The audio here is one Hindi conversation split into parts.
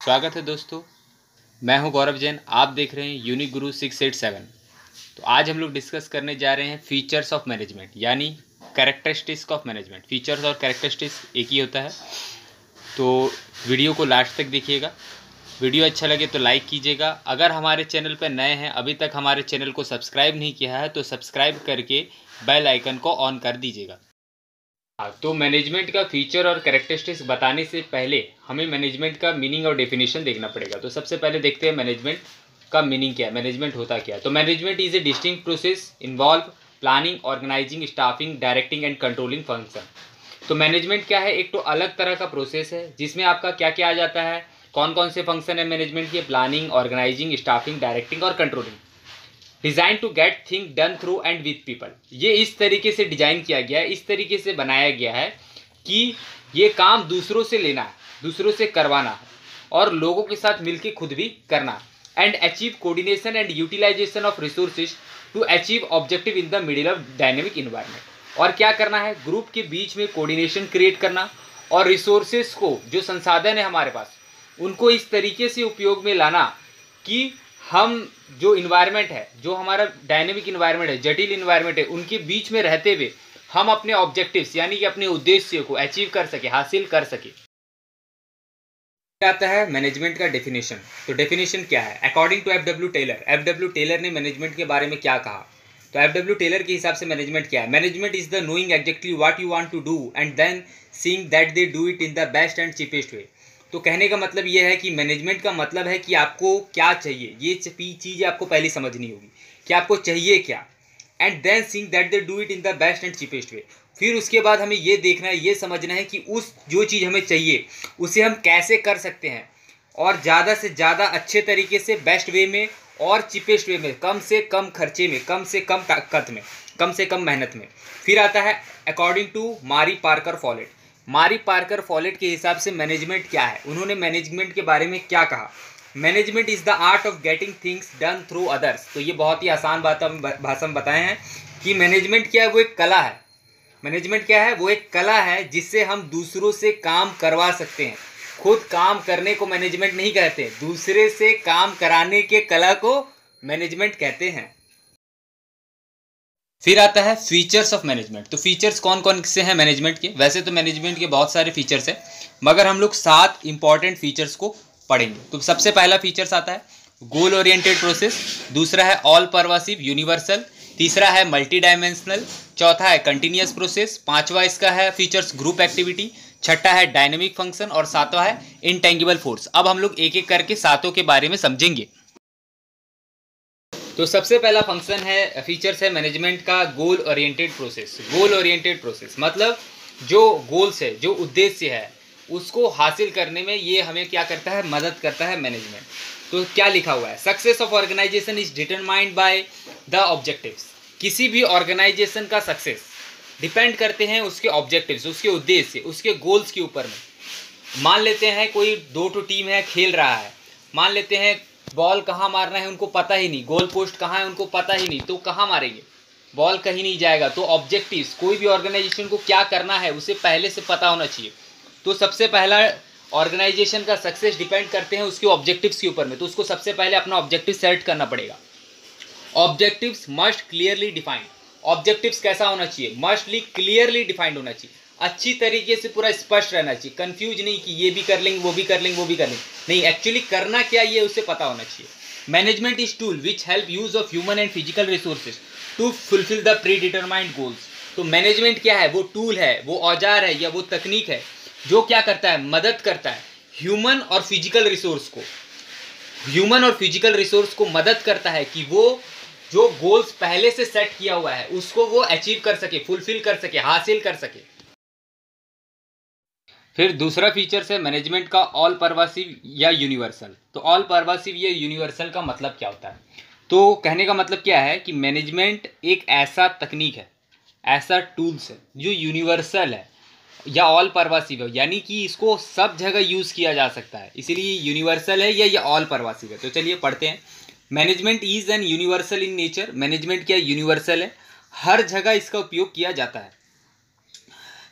स्वागत है दोस्तों। मैं हूं गौरव जैन। आप देख रहे हैं यूनिक गुरु 687। तो आज हम लोग डिस्कस करने जा रहे हैं फीचर्स ऑफ मैनेजमेंट, यानी कैरेक्टरिस्टिक्स ऑफ मैनेजमेंट। फीचर्स और कैरेक्टरिस्टिक्स एक ही होता है। तो वीडियो को लास्ट तक देखिएगा। वीडियो अच्छा लगे तो लाइक कीजिएगा। अगर हमारे चैनल पर नए हैं, अभी तक हमारे चैनल को सब्सक्राइब नहीं किया है, तो सब्सक्राइब करके बेल आइकन को ऑन कर दीजिएगा। तो मैनेजमेंट का फीचर और कैरेक्टरिस्टिक्स बताने से पहले हमें मैनेजमेंट का मीनिंग और डेफिनेशन देखना पड़ेगा। तो सबसे पहले देखते हैं मैनेजमेंट का मीनिंग क्या है, मैनेजमेंट होता क्या है। तो management is a distinct process involve planning, organising, staffing, directing and controlling function. तो मैनेजमेंट क्या है? एक तो अलग तरह का प्रोसेस है जिसमें आपका क्या क्या आ जाता है, कौन कौन से फंक्शन है मैनेजमेंट के? प्लानिंग, ऑर्गेनाइजिंग, स्टाफिंग, डायरेक्टिंग और controlling. Design to get thing done through and with people. ये इस तरीके से डिजाइन किया गया है, इस तरीके से बनाया गया है कि ये काम दूसरों से लेना है, दूसरों से करवाना है और लोगों के साथ मिलकर खुद भी करना। And achieve coordination and utilisation of resources to achieve objective in the middle of dynamic environment. और क्या करना है? ग्रुप के बीच में कोऑर्डिनेशन क्रिएट करना और रिसोर्सेज को, जो संसाधन है हमारे पास, उनको इस तरीके से उपयोग में लाना कि हम जो इन्वायरमेंट है, जो हमारा डायनेमिक इन्वायरमेंट है, जटिल इन्वायरमेंट है, उनके बीच में रहते हुए हम अपने ऑब्जेक्टिव्स यानी कि अपने उद्देश्य को अचीव कर सके, हासिल कर सके। आता है मैनेजमेंट का डेफिनेशन। तो डेफिनेशन क्या है? According to F W. Taylor, F W. Taylor ने मैनेजमेंट के बारे में क्या कहा? तो एफ.डब्ल्यू. टेलर के हिसाब से मैनेजमेंट क्या है? Management is the knowing exactly what you want to do and then seeing that they do it in the best and cheapest way. तो कहने का मतलब ये है कि मैनेजमेंट का मतलब है कि आपको क्या चाहिए, ये चीज़ आपको पहले समझनी होगी कि आपको चाहिए क्या। And then seeing that they do it in the best and cheapest way. फिर उसके बाद हमें ये देखना है, ये समझना है कि उस जो चीज़ हमें चाहिए उसे हम कैसे कर सकते हैं और ज़्यादा से ज़्यादा अच्छे तरीके से, बेस्ट वे में और चीपेस्ट वे में, कम से कम खर्चे में, कम से कम ताकत में, कम से कम मेहनत में। फिर आता है अकॉर्डिंग टू मारी पार्कर फॉलेट। मारी पार्कर फॉलेट के हिसाब से मैनेजमेंट क्या है? उन्होंने मैनेजमेंट के बारे में क्या कहा? Management is the art of getting things done through others. तो ये बहुत ही आसान भाषा में बताए हैं कि मैनेजमेंट क्या है? वो एक कला है। मैनेजमेंट क्या है? वो एक कला है जिससे हम दूसरों से काम करवा सकते हैं। खुद काम करने को मैनेजमेंट नहीं कहते, दूसरे से काम कराने के कला को मैनेजमेंट कहते हैं। फिर आता है फीचर्स ऑफ मैनेजमेंट। तो फीचर्स कौन कौन से हैं मैनेजमेंट के? वैसे तो मैनेजमेंट के बहुत सारे फीचर्स हैं, मगर हम लोग 7 इंपॉर्टेंट फीचर्स को पढ़ेंगे। तो सबसे पहला फीचर्स आता है गोल ओरिएंटेड प्रोसेस, दूसरा है ऑल परवासिव यूनिवर्सल, तीसरा है मल्टी डायमेंशनल, चौथा है कंटिन्यूअस प्रोसेस, पांचवा इसका है फीचर्स ग्रुप एक्टिविटी, छठा है डायनेमिक फंक्शन और सातवां है इनटेंगिबल फोर्स। अब हम लोग एक एक करके सातों के बारे में समझेंगे। तो सबसे पहला फंक्शन है, फीचर्स है मैनेजमेंट का गोल ओरिएंटेड प्रोसेस। गोल ओरिएंटेड प्रोसेस मतलब जो गोल्स है, जो उद्देश्य है, उसको हासिल करने में ये हमें क्या करता है? मदद करता है मैनेजमेंट। तो क्या लिखा हुआ है? Success of organisation is determined by the objectives. किसी भी ऑर्गेनाइजेशन का सक्सेस डिपेंड करते हैं उसके ऑब्जेक्टिव्स, उसके उद्देश्य, उसके गोल्स के ऊपर में। मान लेते हैं कोई 2 टीम है, खेल रहा है, मान लेते हैं बॉल कहाँ मारना है उनको पता ही नहीं, गोल पोस्ट कहाँ है उनको पता ही नहीं, तो कहाँ मारेंगे? बॉल कहीं नहीं जाएगा। तो ऑब्जेक्टिव्स, कोई भी ऑर्गेनाइजेशन को क्या करना है उसे पहले से पता होना चाहिए। तो सबसे पहला ऑर्गेनाइजेशन का सक्सेस डिपेंड करते हैं उसके ऑब्जेक्टिव्स के ऊपर में। तो उसको सबसे पहले अपना ऑब्जेक्टिव सेट करना पड़ेगा। Objectives must clearly defined. Objectives कैसा होना चाहिए? मस्टली क्लियरली डिफाइंड होना चाहिए, अच्छी तरीके से पूरा स्पष्ट रहना चाहिए। कंफ्यूज नहीं कि ये भी कर लेंगे, वो भी कर लेंगे, वो भी कर लेंगे, नहीं, एक्चुअली करना क्या ये उसे पता होना चाहिए। Management is tool which help use of human and physical resources to fulfil the predetermined goals. तो मैनेजमेंट क्या है? वो टूल है, वो औजार है या वो तकनीक है जो क्या करता है? मदद करता है ह्यूमन और फिजिकल रिसोर्स को, ह्यूमन और फिजिकल रिसोर्स को मदद करता है कि वो जो गोल्स पहले से सेट किया हुआ है उसको वो अचीव कर सके, फुलफिल कर सके, हासिल कर सके। फिर दूसरा फीचर्स है मैनेजमेंट का ऑल परवासिव या यूनिवर्सल। तो ऑल परवासिव या यूनिवर्सल का मतलब क्या होता है? तो कहने का मतलब क्या है कि मैनेजमेंट एक ऐसा तकनीक है, ऐसा टूल्स है जो यूनिवर्सल है या ऑल परवासिव है, यानी कि इसको सब जगह यूज़ किया जा सकता है, इसीलिए यूनिवर्सल है या ये ऑल परवासिव है। तो चलिए पढ़ते हैं। Management is an universal in nature. Management क्या यूनिवर्सल है, हर जगह इसका उपयोग किया जाता है।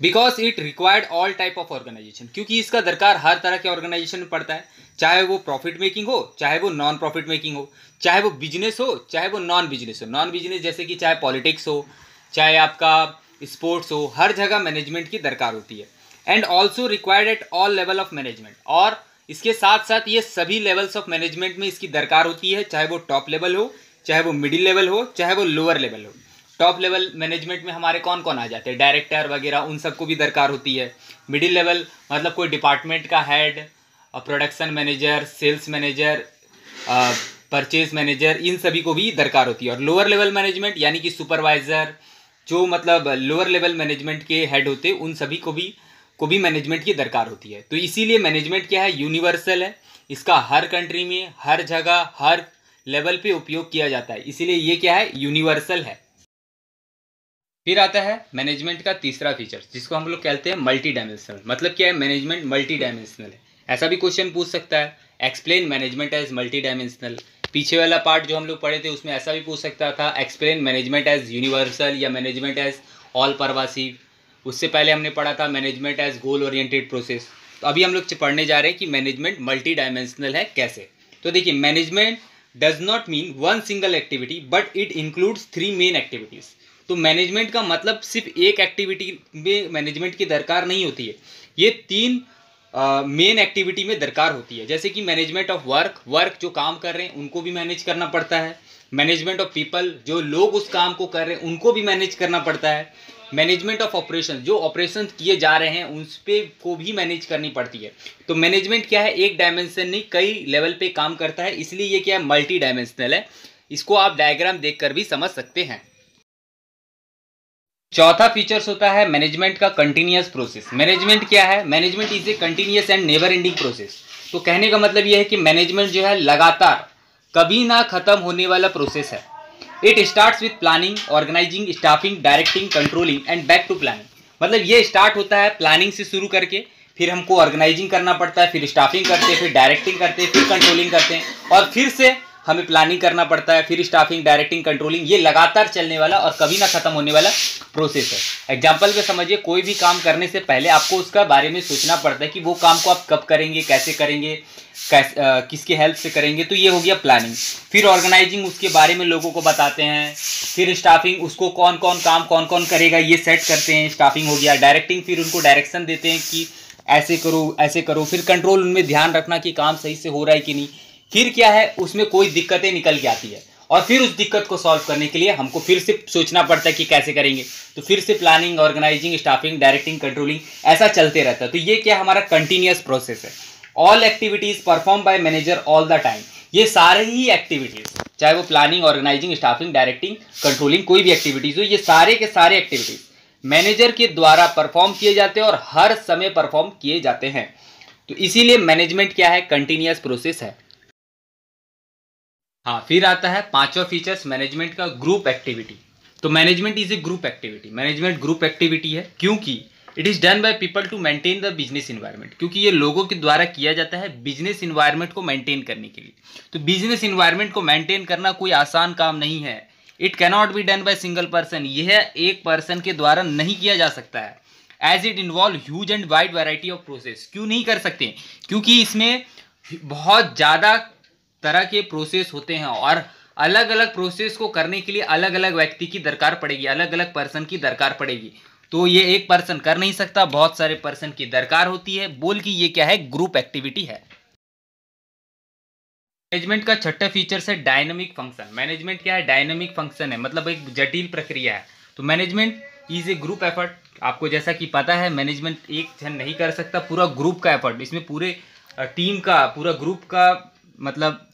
Because it required all type of organisation, क्योंकि इसका दरकार हर तरह के ऑर्गेनाइजेशन में पड़ता है, चाहे वो प्रॉफिट मेकिंग हो, चाहे वो नॉन प्रॉफिट मेकिंग हो, चाहे वो बिजनेस हो, चाहे वो नॉन बिजनेस हो। नॉन बिजनेस जैसे कि चाहे पॉलिटिक्स हो, चाहे आपका स्पोर्ट्स हो, हर जगह मैनेजमेंट की दरकार होती है। And also required at all level of management, और इसके साथ साथ ये सभी लेवल्स ऑफ मैनेजमेंट में इसकी दरकार होती है, चाहे वो टॉप लेवल हो, चाहे वो मिडिल लेवल हो, चाहे वो लोअर लेवल हो। टॉप लेवल मैनेजमेंट में हमारे कौन कौन आ जाते हैं, डायरेक्टर वगैरह, उन सबको भी दरकार होती है। मिडिल लेवल मतलब कोई डिपार्टमेंट का head, production manager, sales manager, purchase manager, इन सभी को भी दरकार होती है। और लोअर लेवल मैनेजमेंट यानी कि सुपरवाइज़र, जो मतलब लोअर लेवल मैनेजमेंट के हेड होते हैं, उन सभी को भी मैनेजमेंट की दरकार होती है। तो इसीलिए मैनेजमेंट क्या है, यूनिवर्सल है, इसका हर कंट्री में, हर जगह, हर लेवल पे उपयोग किया जाता है, इसीलिए ये क्या है, यूनिवर्सल है। फिर आता है मैनेजमेंट का तीसरा फीचर, जिसको हम लोग कहते हैं मल्टी डायमेंशनल। मतलब क्या है, मैनेजमेंट मल्टी डायमेंशनल है। ऐसा भी क्वेश्चन पूछ सकता है, explain management as multi dimensional. पीछे वाला पार्ट जो हम लोग पढ़े थे उसमें ऐसा भी पूछ सकता था, एक्सप्लेन मैनेजमेंट एज यूनिवर्सल या मैनेजमेंट एज ऑल परवासिव। उससे पहले हमने पढ़ा था management as goal oriented process. तो अभी हम लोग पढ़ने जा रहे हैं कि मैनेजमेंट मल्टी डायमेंशनल है कैसे। तो देखिए, management does not mean one single activity but it includes 3 main activities. तो मैनेजमेंट का मतलब सिर्फ एक एक्टिविटी में मैनेजमेंट की दरकार नहीं होती है, ये 3 मेन एक्टिविटी में दरकार होती है। जैसे कि मैनेजमेंट ऑफ वर्क जो काम कर रहे हैं उनको भी मैनेज करना पड़ता है। मैनेजमेंट ऑफ पीपल, जो लोग उस काम को कर रहे हैं उनको भी मैनेज करना पड़ता है। मैनेजमेंट ऑफ ऑपरेशन, जो ऑपरेशन किए जा रहे हैं उस पे को भी मैनेज करनी पड़ती है। तो मैनेजमेंट क्या है, एक डायमेंशन नहीं, कई लेवल पे काम करता है, इसलिए ये क्या है, मल्टी डायमेंशनल है। इसको आप डायग्राम देखकर भी समझ सकते हैं। चौथा फीचर्स होता है मैनेजमेंट का कंटिन्यूअस प्रोसेस। मैनेजमेंट क्या है, management is A continuous and never ending process. तो कहने का मतलब यह है कि मैनेजमेंट जो है लगातार, कभी ना खत्म होने वाला प्रोसेस है। It starts with planning, organising, staffing, directing, controlling and back to planning. मतलब ये स्टार्ट होता है प्लानिंग से शुरू करके, फिर हमको ऑर्गेनाइजिंग करना पड़ता है, फिर स्टाफिंग करते हैं, फिर डायरेक्टिंग करते हैं, फिर कंट्रोलिंग करते हैं, और फिर से हमें प्लानिंग करना पड़ता है, फिर स्टाफिंग, डायरेक्टिंग, कंट्रोलिंग। ये लगातार चलने वाला और कभी ना खत्म होने वाला प्रोसेस है। एग्जाम्पल पे समझिए, कोई भी काम करने से पहले आपको उसका बारे में सोचना पड़ता है कि वो काम को आप कब करेंगे, कैसे करेंगे, किसके हेल्प से करेंगे। तो ये हो गया प्लानिंग। फिर ऑर्गेनाइजिंग, उसके बारे में लोगों को बताते हैं। फिर स्टाफिंग, उसको कौन कौन करेगा ये सेट करते हैं, स्टाफिंग हो गया। डायरेक्टिंग, फिर उनको डायरेक्शन देते हैं कि ऐसे करो ऐसे करो। फिर कंट्रोल, उनमें ध्यान रखना कि काम सही से हो रहा है कि नहीं। फिर क्या है, उसमें कोई दिक्कतें निकल के आती है, और फिर उस दिक्कत को सॉल्व करने के लिए हमको फिर से सोचना पड़ता है कि कैसे करेंगे। तो फिर से planning, organising, staffing, directing, controlling, ऐसा चलते रहता है। तो ये क्या, हमारा कंटिन्यूअस प्रोसेस है। All activities perform by manager all the time. ये सारे ही एक्टिविटीज, चाहे वो planning, organising, staffing, directing, controlling, कोई भी एक्टिविटीज हो, ये सारे के सारे एक्टिविटीज मैनेजर के द्वारा परफॉर्म किए जाते हैं और हर समय परफॉर्म किए जाते हैं। तो इसीलिए मैनेजमेंट क्या है, कंटिन्यूअस प्रोसेस है। हाँ, फिर आता है पांचवा फीचर्स मैनेजमेंट का, ग्रुप एक्टिविटी। तो management is a group activity. Management group activity है क्योंकि it is done by people to maintain the business environment. क्योंकि ये लोगों के द्वारा किया जाता है बिजनेस इन्वायरमेंट को मेंटेन करने के लिए। तो बिजनेस इन्वायरमेंट को मेंटेन करना कोई आसान काम नहीं है। It cannot be done by single person. यह एक पर्सन के द्वारा नहीं किया जा सकता है, as it involve huge and wide variety of process. क्यों नहीं कर सकते, क्योंकि इसमें बहुत ज़्यादा तरह के प्रोसेस होते हैं, और अलग अलग प्रोसेस को करने के लिए अलग अलग व्यक्ति की दरकार पड़ेगी, अलग अलग पर्सन की दरकार पड़ेगी। तो ये एक पर्सन कर नहीं सकता, बहुत सारे पर्सन की दरकार होती है। बोल कि ये क्या है, ग्रुप एक्टिविटी है। मैनेजमेंट का छठा फीचर है डायनामिक फंक्शन। मैनेजमेंट क्या है, डायनामिक फंक्शन है, मतलब एक जटिल प्रक्रिया है। तो management is a group effort. आपको जैसा कि पता है, मैनेजमेंट एक जन नहीं कर सकता, पूरा ग्रुप का एफर्ट, इसमें पूरे टीम का, पूरा ग्रुप का मतलब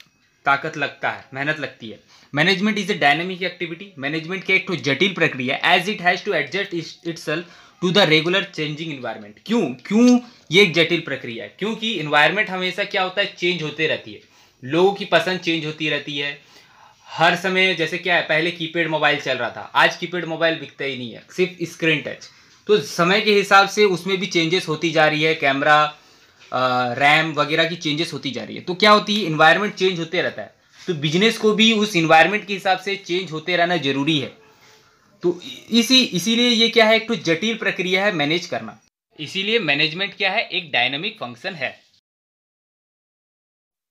ताकत लगता है, मेहनत लगती है। Management is a dynamic activity. Management क्या एक तो जटिल प्रक्रिया, as it has to adjust itself to the regular changing environment. क्यों ये एक जटिल प्रक्रिया है, क्योंकि इन्वायरमेंट हमेशा क्या होता है, चेंज होते रहती है, लोगों की पसंद चेंज होती रहती है हर समय। जैसे क्या है, पहले कीपैड मोबाइल चल रहा था, आज कीपैड मोबाइल बिकता ही नहीं है, सिर्फ स्क्रीन टच। तो समय के हिसाब से उसमें भी चेंजेस होती जा रही है, कैमरा, रैम वगैरह की चेंजेस होती जा रही है। तो क्या होती है, इन्वायरमेंट चेंज होते रहता है। तो बिजनेस को भी उस इन्वायरमेंट के हिसाब से चेंज होते रहना जरूरी है। तो इसीलिए ये क्या है, एक तो जटिल प्रक्रिया है मैनेज करना। इसीलिए मैनेजमेंट क्या है, एक डायनामिक फंक्शन है।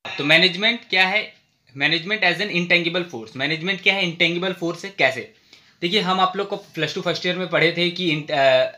तो मैनेजमेंट क्या है, management as an intangible force. Management क्या है, इंटेंगिबल फोर्स है। कैसे? देखिए, हम आप लोग को प्लस टू फर्स्ट ईयर में पढ़े थे कि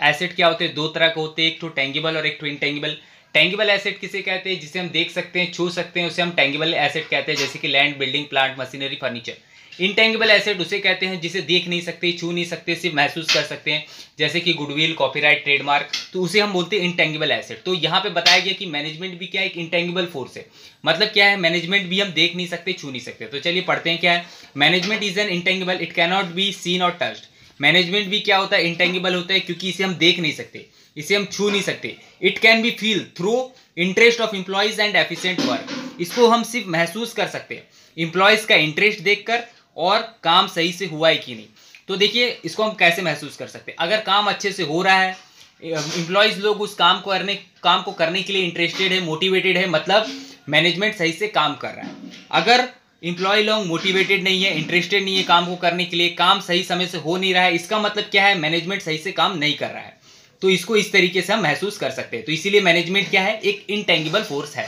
एसेट क्या होते हैं, दो तरह के होते हैं, एक तो टेंगिबल और एक तो इंटेंगिबल। टेंगिबल एसेट किसे कहते हैं, जिसे हम देख सकते हैं, छू सकते हैं, उसे हम टेंगिबल एसेट कहते हैं, जैसे कि land, building, plant, machinery, furniture. Intangible asset उसे कहते हैं जिसे देख नहीं सकते, छू नहीं सकते, सिर्फ महसूस कर सकते हैं, जैसे कि गुडविल, कॉपीराइट, ट्रेडमार्क, तो उसे हम बोलते हैं इंटेंगिबल एसेट। तो यहाँ पे बताया गया कि मैनेजमेंट भी क्या है, एक इंटेंगिबल फोर्स है। मतलब क्या है, मैनेजमेंट भी हम देख नहीं सकते, छू नहीं सकते। तो चलिए पढ़ते हैं क्या है। Management is an intangible, it can not be seen और टच्ड। मैनेजमेंट भी क्या होता है, इंटेंगिबल होता है, क्योंकि इसे हम देख नहीं सकते, इसे हम छू नहीं सकते। It can be feel through interest of employees and efficient work. इसको हम सिर्फ महसूस कर सकते हैं, एम्प्लॉयज का इंटरेस्ट देखकर और काम सही से हुआ है कि नहीं। तो देखिए, इसको हम कैसे महसूस कर सकते हैं। अगर काम अच्छे से हो रहा है, एम्प्लॉयज लोग उस काम को करने के लिए इंटरेस्टेड है, मोटिवेटेड है, मतलब मैनेजमेंट सही से काम कर रहा है। अगर एम्प्लॉय लोग मोटिवेटेड नहीं है, इंटरेस्टेड नहीं है काम को करने के लिए, काम सही समय से हो नहीं रहा है, इसका मतलब क्या है, मैनेजमेंट सही से काम नहीं कर रहा है। तो इसको इस तरीके से हम महसूस कर सकते हैं। तो इसीलिए मैनेजमेंट क्या है, एक इंटेंगिबल फोर्स है।